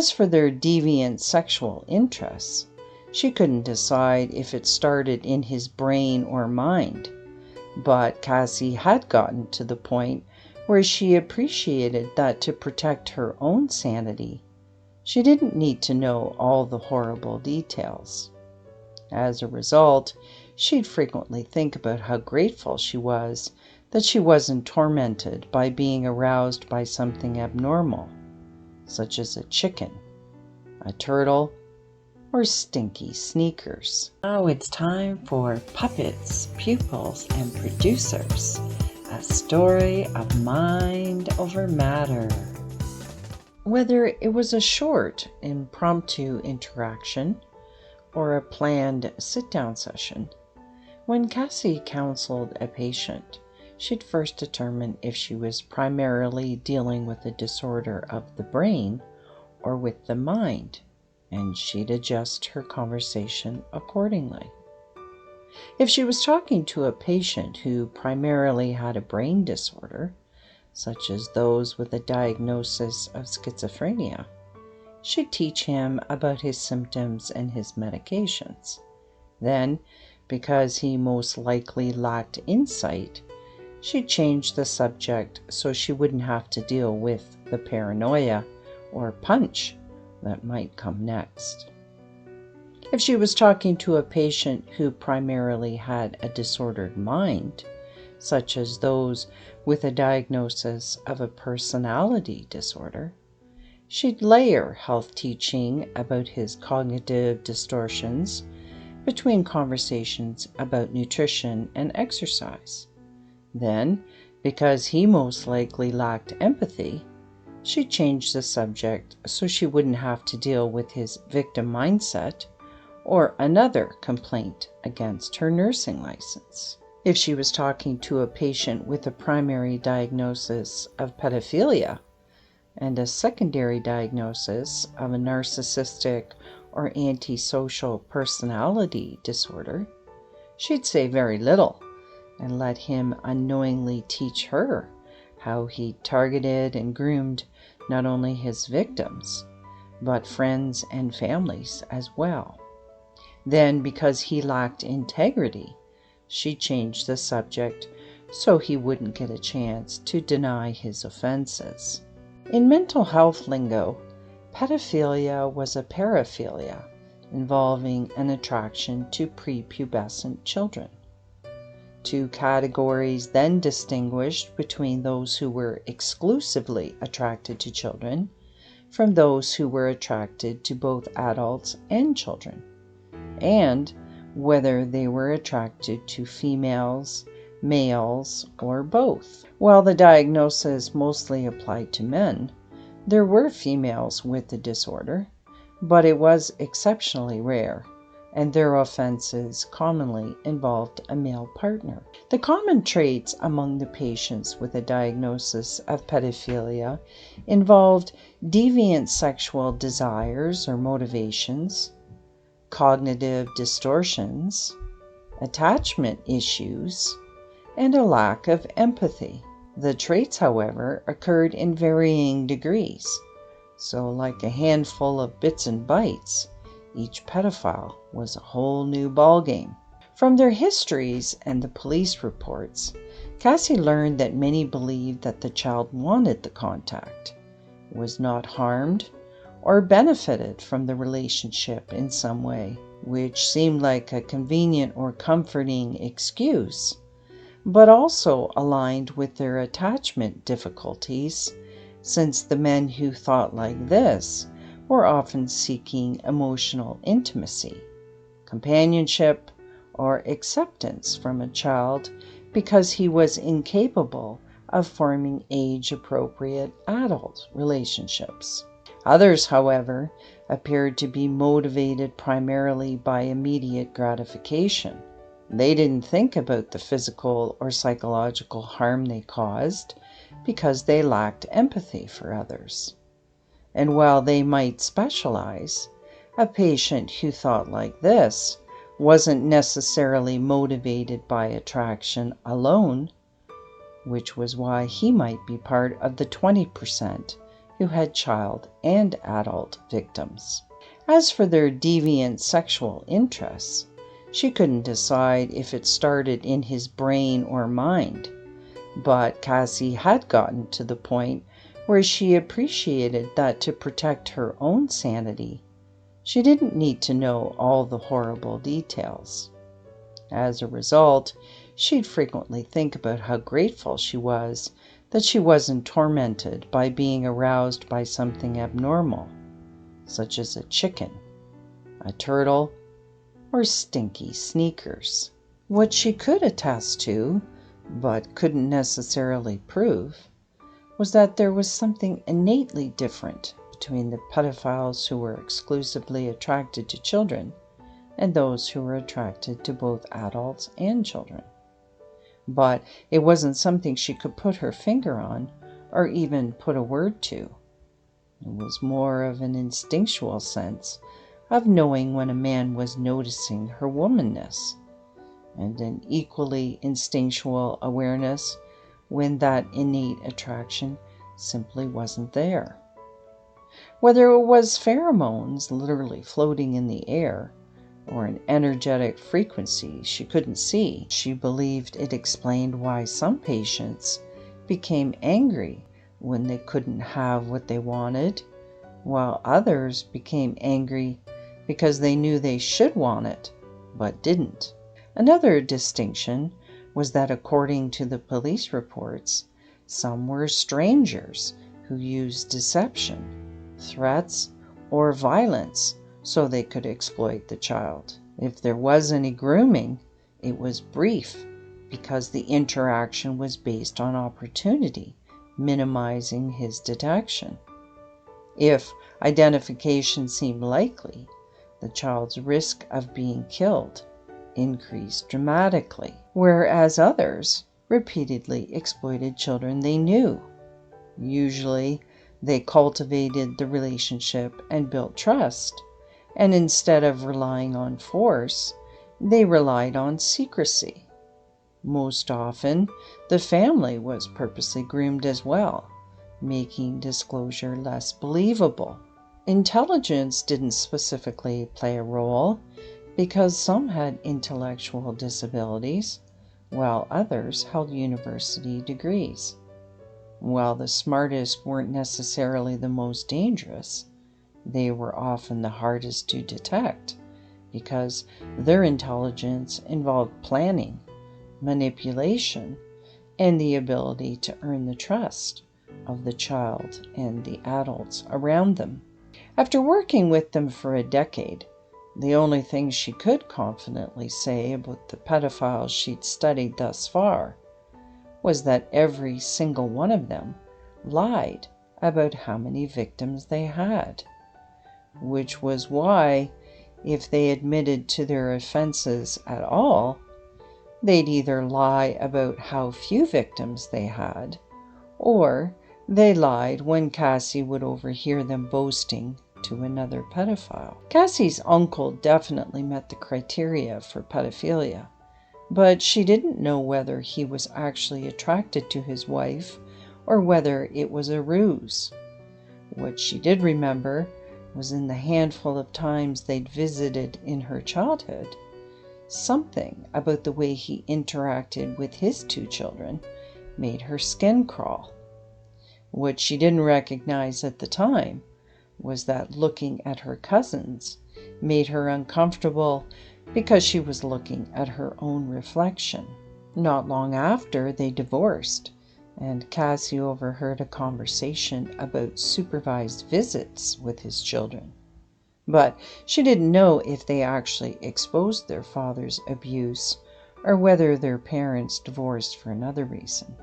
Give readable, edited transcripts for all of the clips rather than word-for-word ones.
As for their deviant sexual interests, she couldn't decide if it started in his brain or mind, but Cassie had gotten to the point where she appreciated that to protect her own sanity, she didn't need to know all the horrible details. As a result, she'd frequently think about how grateful she was that she wasn't tormented by being aroused by something abnormal, such as a chicken, a turtle, or stinky sneakers. Now it's time for Puppets, Pupils, and Producers, a story of mind over matter. Whether it was a short, impromptu interaction or a planned sit-down session, when Cassie counseled a patient, she'd first determine if she was primarily dealing with a disorder of the brain or with the mind, and she'd adjust her conversation accordingly. If she was talking to a patient who primarily had a brain disorder, such as those with a diagnosis of schizophrenia, she'd teach him about his symptoms and his medications. Then, because he most likely lacked insight, she'd change the subject so she wouldn't have to deal with the paranoia or punch that might come next. If she was talking to a patient who primarily had a disordered mind, such as those with a diagnosis of a personality disorder, she'd layer health teaching about his cognitive distortions between conversations about nutrition and exercise. Then, because he most likely lacked empathy, she changed the subject so she wouldn't have to deal with his victim mindset or another complaint against her nursing license. If she was talking to a patient with a primary diagnosis of pedophilia and a secondary diagnosis of a narcissistic or antisocial personality disorder, she'd say very little and let him unknowingly teach her how he targeted and groomed not only his victims, but friends and families as well. Then, because he lacked integrity, she changed the subject so he wouldn't get a chance to deny his offenses. In mental health lingo, pedophilia was a paraphilia involving an attraction to prepubescent children. Two categories then distinguished between those who were exclusively attracted to children from those who were attracted to both adults and children, and whether they were attracted to females, males, or both. While the diagnosis mostly applied to men, there were females with the disorder, but it was exceptionally rare, and their offenses commonly involved a male partner. The common traits among the patients with a diagnosis of pedophilia involved deviant sexual desires or motivations, cognitive distortions, attachment issues, and a lack of empathy. The traits, however, occurred in varying degrees, so like a handful of bits and bytes, each pedophile was a whole new ballgame. From their histories and the police reports, Cassie learned that many believed that the child wanted the contact, was not harmed, or benefited from the relationship in some way, which seemed like a convenient or comforting excuse, but also aligned with their attachment difficulties, since the men who thought like this were often seeking emotional intimacy, companionship, or acceptance from a child because he was incapable of forming age-appropriate adult relationships. Others, however, appeared to be motivated primarily by immediate gratification. They didn't think about the physical or psychological harm they caused because they lacked empathy for others. And while they might specialize, a patient who thought like this wasn't necessarily motivated by attraction alone, which was why he might be part of the 20% who had child and adult victims. As for their deviant sexual interests, she couldn't decide if it started in his brain or mind, but Cassie had gotten to the point where she appreciated that to protect her own sanity, she didn't need to know all the horrible details. As a result, she'd frequently think about how grateful she was that she wasn't tormented by being aroused by something abnormal, such as a chicken, a turtle, or stinky sneakers. What she could attest to, but couldn't necessarily prove, was that there was something innately different between the pedophiles who were exclusively attracted to children and those who were attracted to both adults and children. But it wasn't something she could put her finger on or even put a word to. It was more of an instinctual sense of knowing when a man was noticing her womanness, and an equally instinctual awareness when that innate attraction simply wasn't there. Whether it was pheromones literally floating in the air, or an energetic frequency she couldn't see, she believed it explained why some patients became angry when they couldn't have what they wanted, while others became angry because they knew they should want it, but didn't. Another distinction was that according to the police reports, some were strangers who used deception, threats, or violence so they could exploit the child. If there was any grooming, it was brief because the interaction was based on opportunity, minimizing his detection. If identification seemed likely, the child's risk of being killed increased dramatically, whereas others repeatedly exploited children they knew. Usually, they cultivated the relationship and built trust, and instead of relying on force, they relied on secrecy. Most often, the family was purposely groomed as well, making disclosure less believable. Intelligence didn't specifically play a role because some had intellectual disabilities, while others held university degrees. While the smartest weren't necessarily the most dangerous, they were often the hardest to detect because their intelligence involved planning, manipulation, and the ability to earn the trust of the child and the adults around them. After working with them for a decade, the only thing she could confidently say about the pedophiles she'd studied thus far was that every single one of them lied about how many victims they had, which was why, if they admitted to their offenses at all, they'd either lie about how few victims they had, or they lied when Cassie would overhear them boasting to another pedophile. Cassie's uncle definitely met the criteria for pedophilia, but she didn't know whether he was actually attracted to his wife or whether it was a ruse. What she did remember was in the handful of times they'd visited in her childhood, something about the way he interacted with his two children made her skin crawl. What she didn't recognize at the time was that looking at her cousins made her uncomfortable because she was looking at her own reflection. Not long after, they divorced, and Cassie overheard a conversation about supervised visits with his children. But she didn't know if they actually exposed their father's abuse or whether their parents divorced for another reason.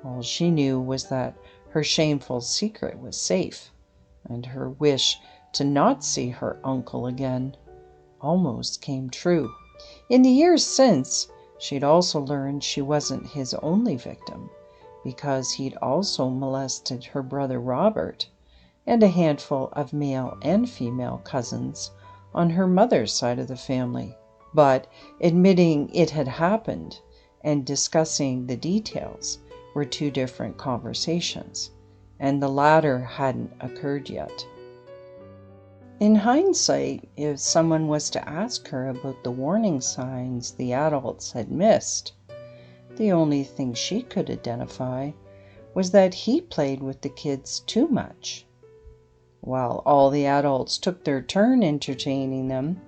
All she knew was that her shameful secret was safe, and her wish to not see her uncle again almost came true. In the years since, she'd also learned she wasn't his only victim, because he'd also molested her brother Robert and a handful of male and female cousins on her mother's side of the family. But admitting it had happened and discussing the details were two different conversations, and the latter hadn't occurred yet. In hindsight, if someone was to ask her about the warning signs the adults had missed, the only thing she could identify was that he played with the kids too much. While all the adults took their turn entertaining them,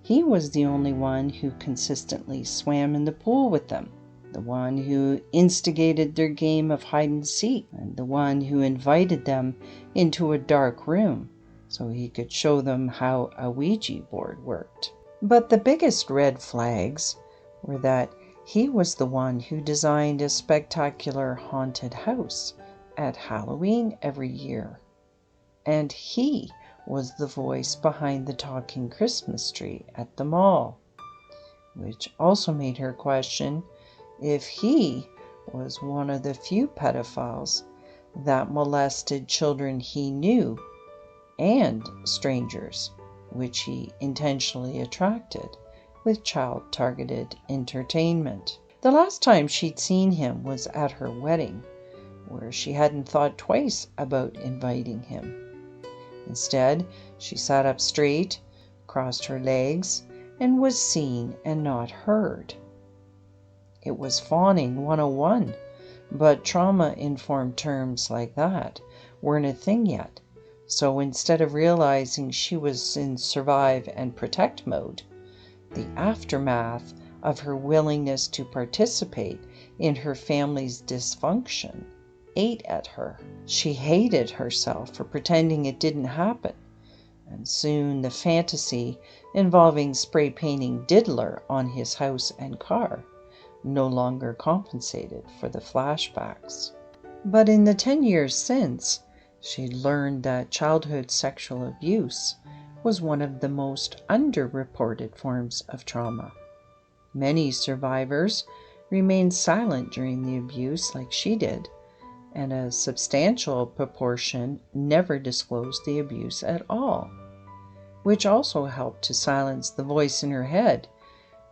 he was the only one who consistently swam in the pool with them, the one who instigated their game of hide and seek, and the one who invited them into a dark room so he could show them how a Ouija board worked. But the biggest red flags were that he was the one who designed a spectacular haunted house at Halloween every year. And he was the voice behind the talking Christmas tree at the mall, which also made her question if he was one of the few pedophiles that molested children he knew and strangers, which he intentionally attracted with child-targeted entertainment. The last time she'd seen him was at her wedding, where she hadn't thought twice about inviting him. Instead, she sat up straight, crossed her legs, and was seen and not heard. It was fawning 101, but trauma-informed terms like that weren't a thing yet. So instead of realizing she was in survive and protect mode, the aftermath of her willingness to participate in her family's dysfunction ate at her. She hated herself for pretending it didn't happen, and soon the fantasy involving spray painting diddler on his house and car no longer compensated for the flashbacks. But in the 10 years since, she'd learned that childhood sexual abuse was one of the most underreported forms of trauma. Many survivors remained silent during the abuse like she did, and a substantial proportion never disclosed the abuse at all, which also helped to silence the voice in her head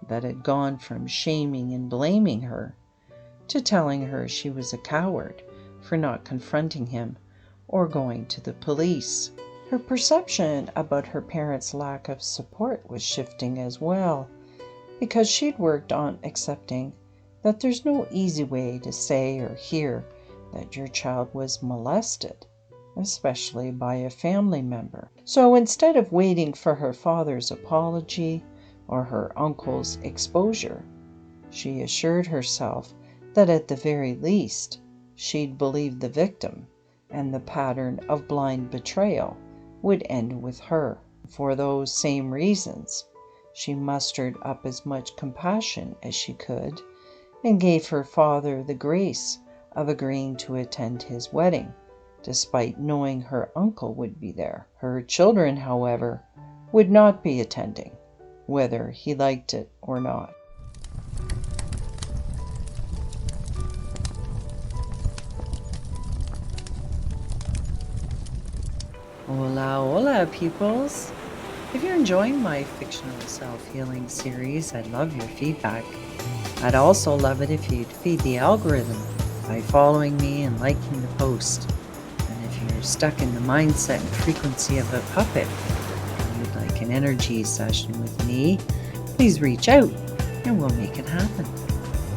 that had gone from shaming and blaming her to telling her she was a coward for not confronting him or going to the police. Her perception about her parents' lack of support was shifting as well, because she'd worked on accepting that there's no easy way to say or hear that your child was molested, especially by a family member. So instead of waiting for her father's apology or her uncle's exposure, she assured herself that at the very least she'd believe the victim and the pattern of blind betrayal would end with her. For those same reasons, she mustered up as much compassion as she could and gave her father the grace of agreeing to attend his wedding, despite knowing her uncle would be there. Her children, however, would not be attending, whether he liked it or not. Hola, hola, peoples! If you're enjoying my fictional self-healing series, I'd love your feedback. I'd also love it if you'd feed the algorithm by following me and liking the post. And if you're stuck in the mindset and frequency of a puppet, and you'd like an energy session with me, please reach out and we'll make it happen.